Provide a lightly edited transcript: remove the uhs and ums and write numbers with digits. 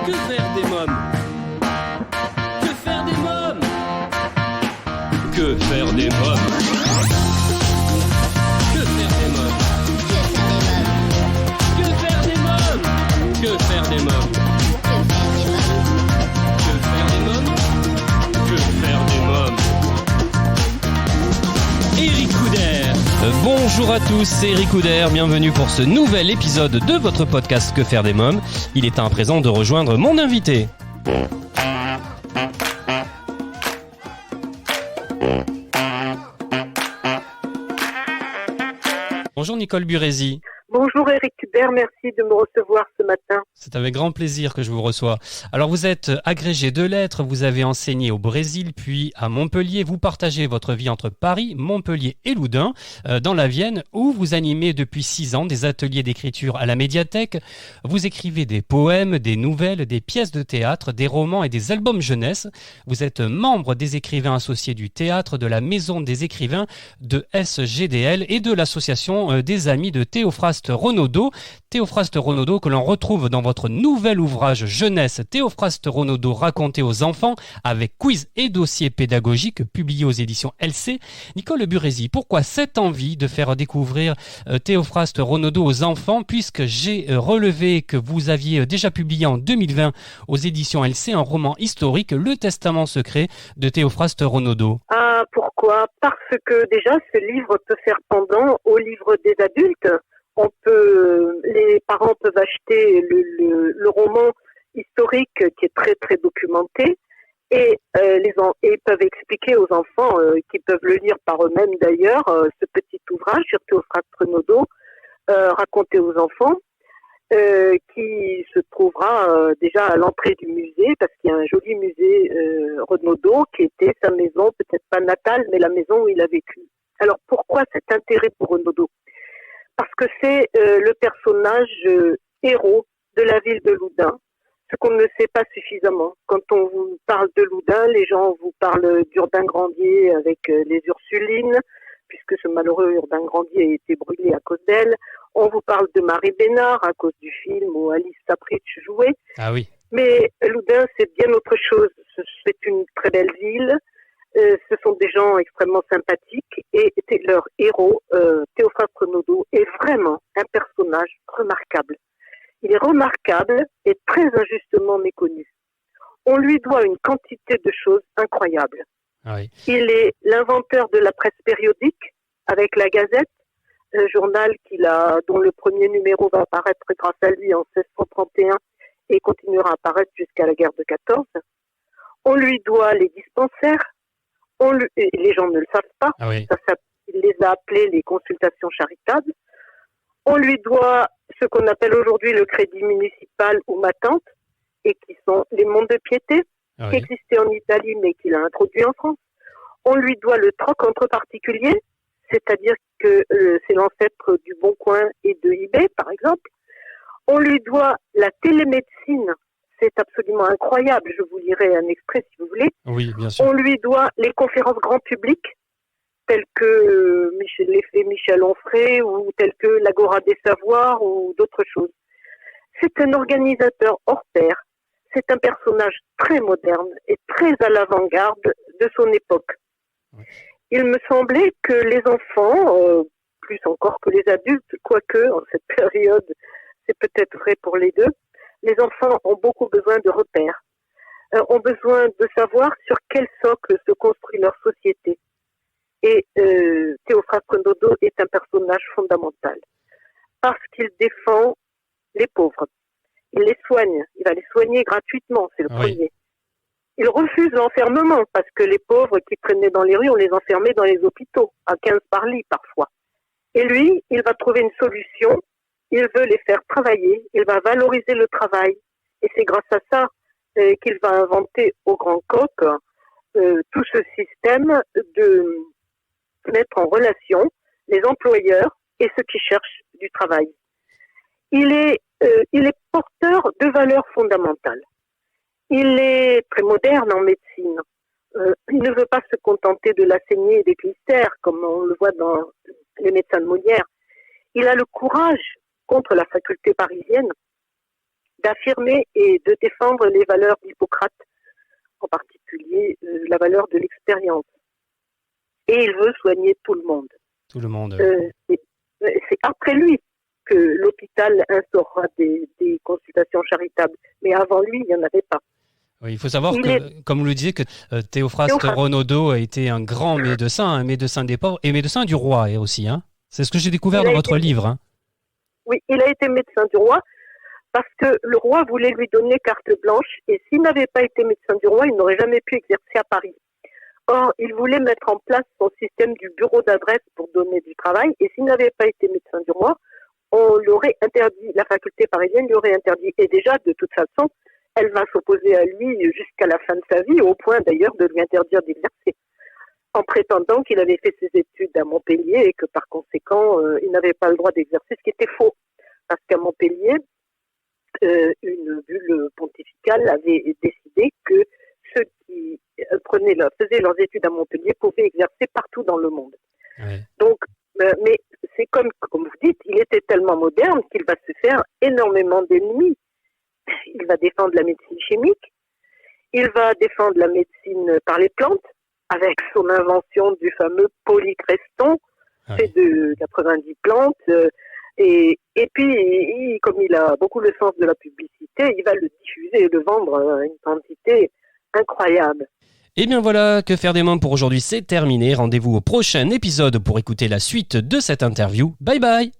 Que faire des mômes? Que faire des mômes? Que faire des mômes? Que faire des mômes? Que faire des mômes? Que faire des mômes? Que faire des mômes? Que faire des mômes? Eric Couder. Bonjour à tous, c'est Eric Couder, bienvenue pour ce nouvel épisode de votre podcast Que faire des mômes. Il est temps à présent de rejoindre mon invité. Bonjour Nicole Burezi. Bonjour Eric Couder, merci de me recevoir ce matin. C'est avec grand plaisir que je vous reçois. Alors vous êtes agrégé de lettres, vous avez enseigné au Brésil puis à Montpellier. Vous partagez votre vie entre Paris, Montpellier et Loudun, dans la Vienne, où vous animez depuis 6 ans des ateliers d'écriture à la médiathèque. Vous écrivez des poèmes, des nouvelles, des pièces de théâtre, des romans et des albums jeunesse. Vous êtes membre des écrivains associés du théâtre, de la Maison des écrivains, de SGDL et de l'association des amis de Théophraste Renaudot. Théophraste Renaudot que l'on retrouve dans votre nouvel ouvrage jeunesse Théophraste Renaudot raconté aux enfants avec quiz et dossier pédagogique publié aux éditions LC. Nicole Burezi, pourquoi cette envie de faire découvrir Théophraste Renaudot aux enfants, puisque j'ai relevé que vous aviez déjà publié en 2020 aux éditions LC un roman historique, Le Testament secret de Théophraste Renaudot. Ah, pourquoi? Parce que déjà ce livre peut faire pendant au livre des adultes. Les parents peuvent acheter le roman historique qui est très très documenté et ils peuvent expliquer aux enfants qui peuvent le lire par eux-mêmes d'ailleurs ce petit ouvrage sur Théophraste Renaudot raconté aux enfants qui se trouvera déjà à l'entrée du musée parce qu'il y a un joli musée Renaudot qui était sa maison, peut-être pas natale mais la maison où il a vécu. Alors pourquoi cet intérêt pour Renaudot? Parce que c'est le personnage héros de la ville de Loudun, ce qu'on ne sait pas suffisamment. Quand on vous parle de Loudun, les gens vous parlent d'Urbain Grandier avec les Ursulines, puisque ce malheureux Urbain Grandier a été brûlé à cause d'elle. On vous parle de Marie Bénard à cause du film où Alice Sapritch jouait. Ah oui. Mais Loudun, c'est bien autre chose. C'est une très belle ville. Ce sont des gens extrêmement sympathiques et leur héros, Théophraste Renaudot, est vraiment un personnage remarquable. Il est remarquable et très injustement méconnu. On lui doit une quantité de choses incroyables. Oui. Il est l'inventeur de la presse périodique avec la Gazette, un journal dont le premier numéro va apparaître grâce à lui en 1631 et continuera à apparaître jusqu'à la guerre de 14. On lui doit les dispensaires. Les gens ne le savent pas. Ah oui. Il les a appelés les consultations charitables. On lui doit ce qu'on appelle aujourd'hui le crédit municipal ou ma tante, et qui sont les mondes de piété, qui existaient en Italie mais qu'il a introduit en France. On lui doit le troc entre particuliers, c'est-à-dire que c'est l'ancêtre du Bon Coin et de eBay, par exemple. On lui doit la télémédecine. C'est absolument incroyable. Je vous lirai un extrait si vous voulez. Oui, bien sûr. On lui doit les conférences grand public, telles que l'effet Michel Onfray ou telles que l'Agora des Savoirs ou d'autres choses. C'est un organisateur hors pair. C'est un personnage très moderne et très à l'avant-garde de son époque. Oui. Il me semblait que les enfants, plus encore que les adultes, quoique en cette période, c'est peut-être vrai pour les deux, les enfants ont beaucoup besoin de repères, ont besoin de savoir sur quel socle se construit leur société. Et Théophraste Renaudot est un personnage fondamental parce qu'il défend les pauvres. Il les soigne, il va les soigner gratuitement, c'est le premier. Il refuse l'enfermement parce que les pauvres qui traînaient dans les rues, on les enfermait dans les hôpitaux, à 15 par lit parfois. Et lui, il va trouver une solution. Il veut les faire travailler, il va valoriser le travail. Et c'est grâce à ça qu'il va inventer au Grand Coq tout ce système de mettre en relation les employeurs et ceux qui cherchent du travail. Il est porteur de valeurs fondamentales. Il est très moderne en médecine. Il ne veut pas se contenter de la saignée et des clistères, comme on le voit dans les médecins de Molière. Il a le courage, contre la faculté parisienne, d'affirmer et de défendre les valeurs d'Hippocrate, en particulier la valeur de l'expérience. Et il veut soigner tout le monde. Tout le monde. C'est après lui que l'hôpital instaurera des consultations charitables. Mais avant lui, il n'y en avait pas. Oui, il faut savoir comme vous le disiez, que Théophraste Renaudot a été un grand médecin, un médecin des pauvres et médecin du roi aussi. Hein. C'est ce que j'ai découvert dans votre livre. Hein. Oui, il a été médecin du roi parce que le roi voulait lui donner carte blanche et s'il n'avait pas été médecin du roi, il n'aurait jamais pu exercer à Paris. Or, il voulait mettre en place son système du bureau d'adresse pour donner du travail et s'il n'avait pas été médecin du roi, on l'aurait interdit, la faculté parisienne lui aurait interdit. Et déjà, de toute façon, elle va s'opposer à lui jusqu'à la fin de sa vie, au point d'ailleurs de lui interdire d'exercer, en prétendant qu'il avait fait ses études à Montpellier et que par conséquent, il n'avait pas le droit d'exercer, ce qui était faux. Parce qu'à Montpellier, une bulle pontificale avait décidé que ceux qui faisaient leurs études à Montpellier pouvaient exercer partout dans le monde. Ouais. Donc, mais c'est comme vous dites, il était tellement moderne qu'il va se faire énormément d'ennemis. Il va défendre la médecine chimique, il va défendre la médecine par les plantes, avec son invention du fameux polycreston, fait de 90 plantes, et puis, comme il a beaucoup le sens de la publicité, il va le diffuser et le vendre à une quantité incroyable. Et bien voilà, Que faire des mômes pour aujourd'hui, c'est terminé. Rendez-vous au prochain épisode pour écouter la suite de cette interview. Bye bye!